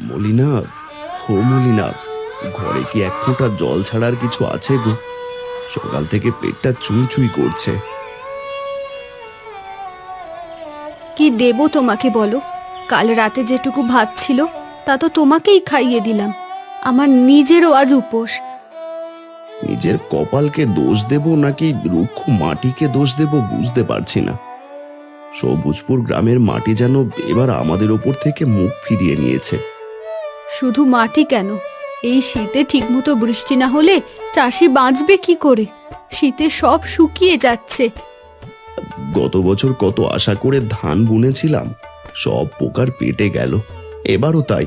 মলিনা, হো মলিনা, ঘরে কি এক ফোঁটা জল ছাড়ার কিছু আছে গো? সকাল থেকে পেটটা চুই চুই করছে। কি দেব তোমাকে বলো? কাল রাতে যেটুকু ভাত ছিল তা তো তোমাকেই খাইয়ে দিলাম। আমার নিজেরও আজ উপোস। নিজের কপালকে দোষ দেব নাকি রুক্ষ মাটিকে দোষ দেব বুঝতে পারছি না। সবুজপুর গ্রামের মাটি যেন এবার আমাদের ওপর থেকে মুখ ফিরিয়ে নিয়েছে। শুধু মাটি কেন, এই শীতে ঠিকমতো বৃষ্টি না হলে চাষি বাঁচবে কি করে? শীতে সব শুকিয়ে যাচ্ছে। গত বছর কত আশা করে ধান বুনেছিলাম, সব পোকার পেটে গেল। এবারও তাই।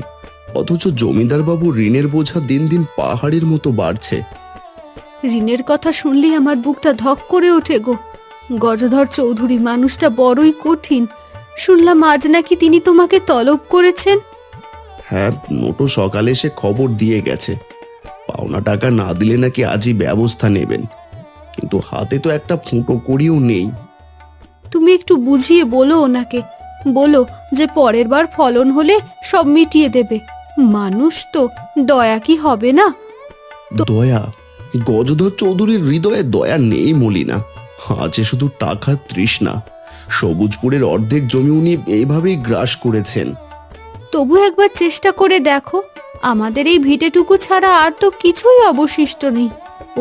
অথচ জমিদার বাবু ঋণের বোঝা দিন দিন পাহাড়ের মতো বাড়ছে। ঋণের কথা শুনলেই আমার বুকটা ধক করে ওঠে গো। গজধর চৌধুরী মানুষটা বড়ই কঠিন। শুনলাম আজ নাকি তিনি তোমাকে তলব করেছেন। হ্যাঁ, নোটো সকালে সে খবর দিয়ে গেছে। পাওনা টাকা না দিলে নাকি আজই ব্যবস্থা নেবেন, কিন্তু হাতে তো একটা ফুটো করিও নেই। তুমি একটু বুঝিয়ে বলো ওনাকে, বলো যে পরের বার ফলন হলে সব মিটিয়ে দেবে। মানুষ তো, দয়া কি হবে না? দয়া? গজধর চৌধুরীর হৃদয়ে দয়া নেই মলিনা, আছে শুধু টাকার তৃষ্ণা। সবুজপুরের অর্ধেক জমি উনি এইভাবেই গ্রাস করেছেন। তবু একবার চেষ্টা করে দেখো। আমাদের এই ভিটেটুকু ছাড়া আর তো কিছুই অবশিষ্ট নেই।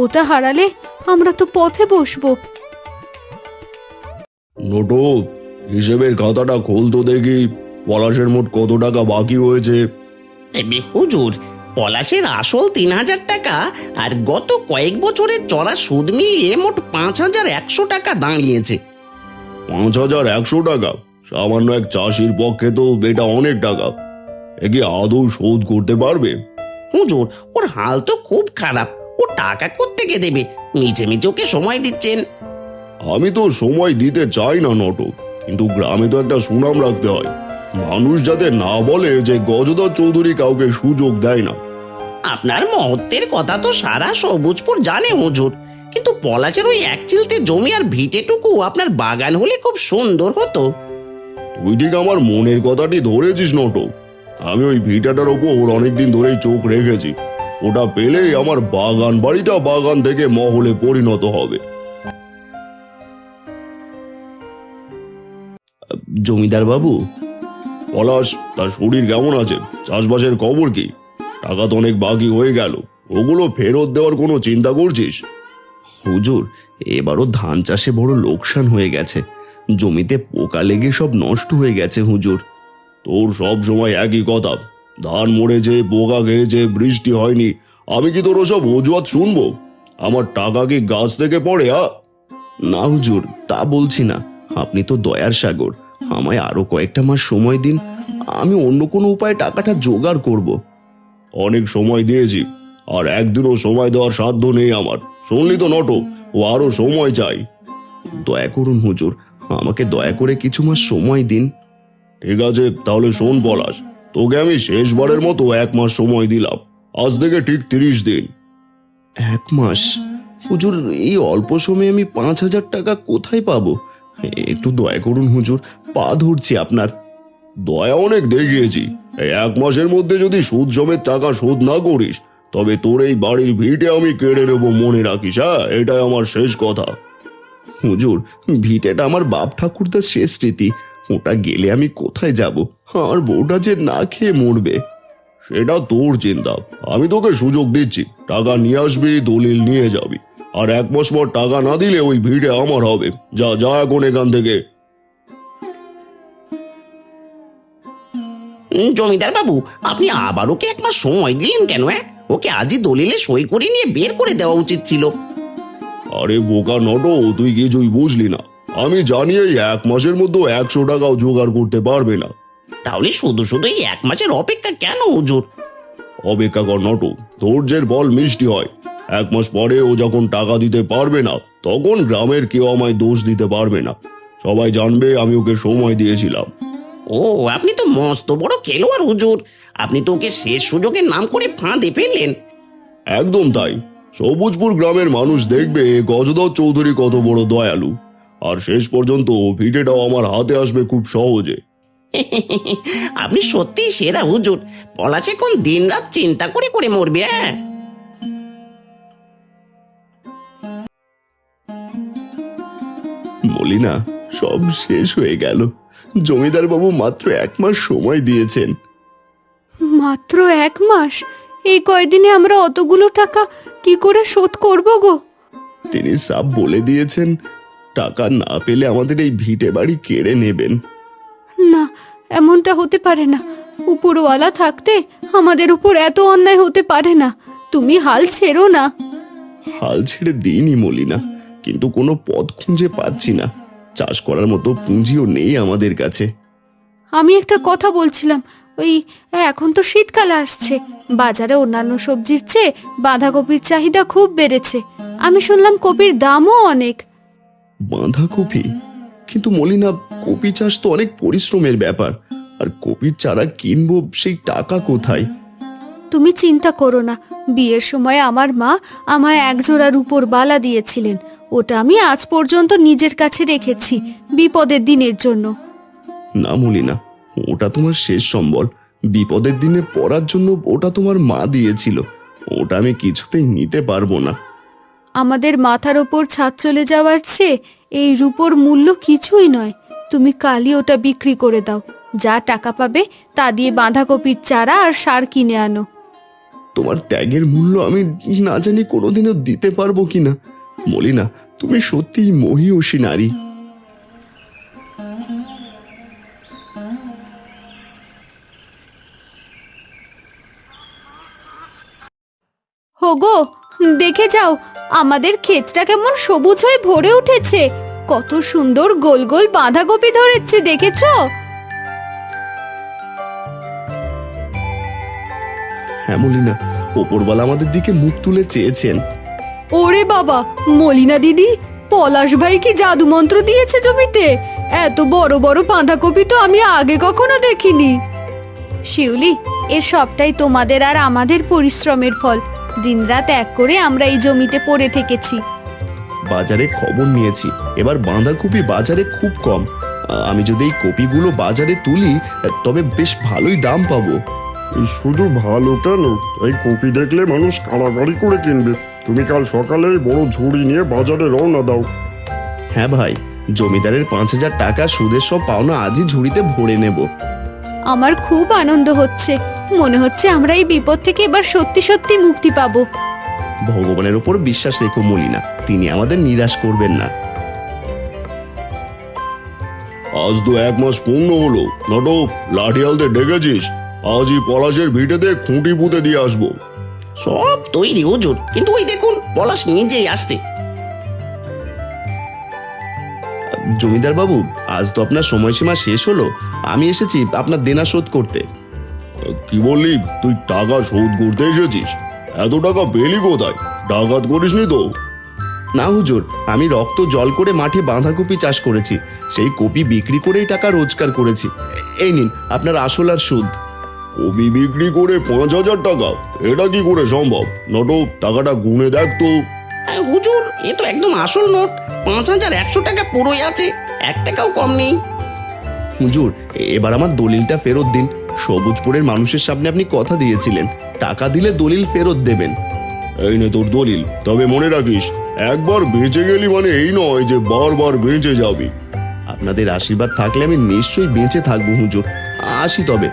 ওটা হারালে আমরা তো পথে বসবো। নোটো, হিসেবের খাতাটা খোল তো দেখি। পলাশের মোট কত টাকা বাকি হয়েছে? হুজুর, পলাশের আসল ৩,০০০ টাকা আর গত কয়েক বছরের চড়া সুদ মিলিয়ে মোট ৫,১০০ টাকা দাঁড়িয়েছে। ৫,১০০ টাকা? সামান্য এক চাষির পক্ষে তো এটা অনেক টাকা। এ কি আদৌ শোধ করতে পারবে? হুজুর, ওর হাল তো খুব খারাপ। ও টাকা কোত্থেকে দেবে? মিছে মিছে ওকে সময় দিচ্ছেন। আমি তো সময় দিতে চাই না নটক, কিন্তু গ্রামে তো একটা সুনাম রাখতে হয়। মানুষ যাতে না বলে যে গজধর চৌধুরী কাউকে সুযোগ দেয় না। আপনার মহত্বের কথা তো সারা সবুজপুর জানে হুজুর, কিন্তু পলাশের ওই এক চিলতে জমি আর ভিটেটুকু আপনার বাগান হলে খুব সুন্দর হতো। তুই ঠিক আমার মনের কথাটি ধরেছিস নটক। আমি ওই ভিটাটার ওপর অনেকদিন ধরেই চোখ রেখেছি। ওটা পেলেই আমার বাগান বাড়িটা বাগান থেকে মহলে পরিণত হবে। জমিদার বাবু, পলাশ, তার শরীর কেমন আছে? চাষবাসের খবর কি? টাকা তো অনেক বাকি হয়ে গেল, ওগুলো ফেরত দেওয়ার কোনো চিন্তা করছিস? হুজুর, এবারও ধান চাষে বড় লোকসান হয়ে গেছে। জমিতে পোকা লেগে সব নষ্ট হয়ে গেছে হুজুর। তোর সব সময় একই কথা, ধান মরেছে, পোকা খেয়েছে, বৃষ্টি হয়নি। আমি কি তোর ওসব অজুহাত শুনবো? আমার টাকা কি গাছ থেকে পড়ে? না হুজুর, তা বলছি না। আপনি তো দয়ার সাগর, আমায় আরো কয়েকটা মাস সময় দিন। আমি অন্য কোনো উপায়ে টাকাটা জোগাড় করব। অনেক সময় দিয়েছি, আর একদিনও সময় দেওয়ার সাধ্য নেই আমার। শুনলি তো নটক, ও আরো সময় চাই। দয়া করুন হুজুর, আমাকে দয়া করে কিছু মাস সময় দিন। ঠিক আছে, তাহলে শোন পলাশ, তোকে আমি শেষবারের মতো 1 মাস সময় দিলাম। আজ থেকে ঠিক 30 দিন। 1 মাস? হুজুর, এই অল্প সময়ে আমি 5,000 টাকা কোথায় পাবো? একটু দয়া করুন হুজুর, পা ধরছি আপনার। দয়া অনেক দেখিয়েছি। এই 1 মাসের মধ্যে যদি সুদ সমেত টাকা শোধ না করিস, তবে তোর এই বাড়ির ভিটে আমি কেড়ে নেব, মনে রাখিস। হ্যাঁ, এটাই আমার শেষ কথা। হুজুর, ভিটেটা আমার বাপ ঠাকুরদার শেষ স্মৃতি। ওটা গেলে আমি কোথায় যাব? আর বউটা যে না খেয়ে মরবে। সেটা তোর চিন্তা। আমি তোকে সুযোগ দিচ্ছি, টাকা নিয়ে আসবি, দলিল নিয়ে যাবি। আর 1 মাস পর টাকা না দিলে ওই ভিড়ে আমার হবে। যা যা এখন এখান থেকে। জমিদার বাবু, আপনি আবার ওকে 1 মাস সময় দিলেন কেন? ওকে আজই দলিলে সই করে নিয়ে বের করে দেওয়া উচিত ছিল। আরে বোকা নটো, তুই কিছুই বুঝলি না। আমি জানি এই 1 মাসের মধ্যে 100 টাকাও জোগাড় করতে পারবে না। তাহলে শুধু শুধু এই 1 মাসের অপেক্ষা কেন হুজুর? অপেক্ষা কর নটো, ধৈর্যের ফল মিষ্টি হয়। 1 মাস পরে ও যখন টাকা দিতে পারবে না, তখন গ্রামের কেউ আমায় দোষ দিতে পারবে না। সবাই জানবে আমি ওকে সময় দিয়েছিলাম। ও, আপনি তো মস্ত বড় খেলোয়াড় হুজুর। আপনি তো ওকে শেষ সুযোগের নাম করে ফাঁদে ফেললেন। একদম তাই। সবুজপুর গ্রামের মানুষ দেখবে গজধর চৌধুরী কত বড় দয়ালু। আর শেষ পর্যন্ত ভিটেটাও আমার হাতে আসবে খুব সহজে। আপনি সত্যিই সেরা হুজুর। পলাশ এখন দিন রাত চিন্তা করে করে মরবে। হ্যাঁ, মলিনা, সব শেষ হয়ে গেল। জমিদার বাবু মাত্র 1 মাস সময় দিয়েছেন। মাত্র 1 মাস? এই কয়দিনে আমরা অতগুলো টাকা কি করে শোধ করব গো? তিনি সাব বলে দিয়েছেন, টাকা না পেলে আমাদের এই ভিটে বাড়ি কেড়ে নেবেন। না, এমনটা হতে পারে না। উপরওয়ালা থাকতে আমাদের উপর এত অন্যায় হতে পারে না। তুমি হাল ছেড়ো না। হাল ছেড়ে দিইনি মলিনা, কিন্তু কোনো পথ খুঁজে পাচ্ছি না। চাষ করার মতো পুঁজিও নেই আমাদের কাছে। আমি একটা কথা বলছিলাম, ওই এখন তো শীতকাল আসছে, বাজারে অন্যান্য সবজির চেয়ে বাঁধাকপির চাহিদা খুব বেড়েছে। আমি শুনলাম কপির দামও অনেক। বাঁধাকপি? কিন্তু মলিনা, কপি চাষ তো অনেক পরিশ্রমের ব্যাপার, আর কপির চারা কিনবো, সেই টাকা কোথায়? তুমি চিন্তা করো না, বিয়ের সময় আমার মা আমায় 1 জোড়া রূপোর বালা দিয়েছিলেন। ওটা আমি আজ পর্যন্ত নিজের কাছে রেখেছি, বিপদের দিনের জন্য। না মলিনা, ওটা তোমার শেষ সম্বল। বিপদের দিনে পড়ার জন্য ওটা তোমার মা দিয়েছিল। ওটা আমি কিছুতেই নিতে পারবো না। আমাদের মাথার ওপর ছাদ চলে যাওয়ার চেয়ে এই রূপোর মূল্য কিছুই নয়। তুমি কালই ওটা বিক্রি করে দাও। যা টাকা পাবে তা দিয়ে বাঁধাকপির চারা আর সার কিনে আনো। তোমার ত্যাগের মূল্য আমি না জানি কোনোদিনও দিতে পারবো কিনা। মলিনা, তুমি সত্যিই মহীয়সী নারী। হোগো, দেখে যাও আমাদের ক্ষেতটা কেমন সবুজ হয়ে ভরে উঠেছে। কত সুন্দর গোল গোল বাঁধাকপি ধরেছে, দেখেছো? হ্যাঁ মলিনা, ওপরওয়ালা আমাদের দিকে মুখ তুলে চেয়েছেন। ওরে বাবা, মলিনা দিদি, পলাশ ভাই কি জাদু মন্ত্র দিয়েছে জমিতে? এত বড় বড় বাঁধাকপি তো আমি আগে কখনো দেখিনি। শিউলি, এর সবটাই তোমাদের আর আমাদের পরিশ্রমের ফল। দিনরাত এক করে আমরা এই জমিতে পড়ে থেকেছি। বাজারে খবর নিয়েছি, এবার বাঁধাকপি বাজারে খুব কম। আমি যদি এই কপিগুলো বাজারে তুলি, তবে বেশ ভালোই দাম পাবো। শুধু ভালো কেন, এই কপি দেখলে মানুষ কাড়াকাড়ি করে কিনবে। তুমি কাল সকালে বড় ঝুড়ি নিয়ে বাজারে রওনা দাও। হ্যাঁ ভাই, জমিদারের 5,000 টাকা সুদের সব পাওনা আজই ঝুড়িতে ভরে নেব। আমার খুব আনন্দ হচ্ছে। মনে হচ্ছে আমরা এই বিপদ থেকে এবার সত্যি সত্যি মুক্তি পাবো। ভগবানের উপর বিশ্বাস রেখো মলিনা, তিনি আমাদের নিরাশ করবেন না। আজ তো 1 মাস পূর্ণ হলো। নটক, লাঠিয়ালদের ডেকেছিস? আজই পলাশের ভিটেতে খুঁটি পুঁতে দিয়ে আসবো। সব তৈরি হুজুর, কিন্তু ওই দেখুন পলাশ নিজেই আসছে। জমিদার বাবু, আজ তো আপনার সময়সীমা শেষ হলো। আমি এসেছি আপনার দেনা শোধ করতে। কি বললি? তুই টাকা শোধ করতে এসেছিস? এত টাকা পেলি কোথায়? ডাকাত করিসনি তো? না হুজুর, আমি রক্ত জল করে মাঠে বাঁধাকপি চাষ করেছি। সেই কপি বিক্রি করেই টাকা রোজগার করেছি। এই নিন আপনার আসল আর সুদ। কপি বিক্রি করে 5,000 টাকা? এটা কি করে সম্ভব? নটক, টাকাটা গুনে দেখ তো। হুজুর, এ তো একদম আসল নোট। 5,100 টাকা পুরোই আছে, 1 টাকাও কম নেই। হুজুর, এবার আমার দলিলটা ফেরত দিন। সবুজপুরের মানুষের সামনে আপনি কথা দিয়েছিলেন, টাকা দিলে দলিল ফেরত দেবেন। এই নে তোর দলিল। তবে মনে রাখিস, একবার বেঁচে গেলি মানে এই নয় যে বারবার বেঁচে যাবি। আপনাদের আশীর্বাদ থাকলে আমি নিশ্চয়ই বেঁচে থাকবো হুজুর। আসি তবে।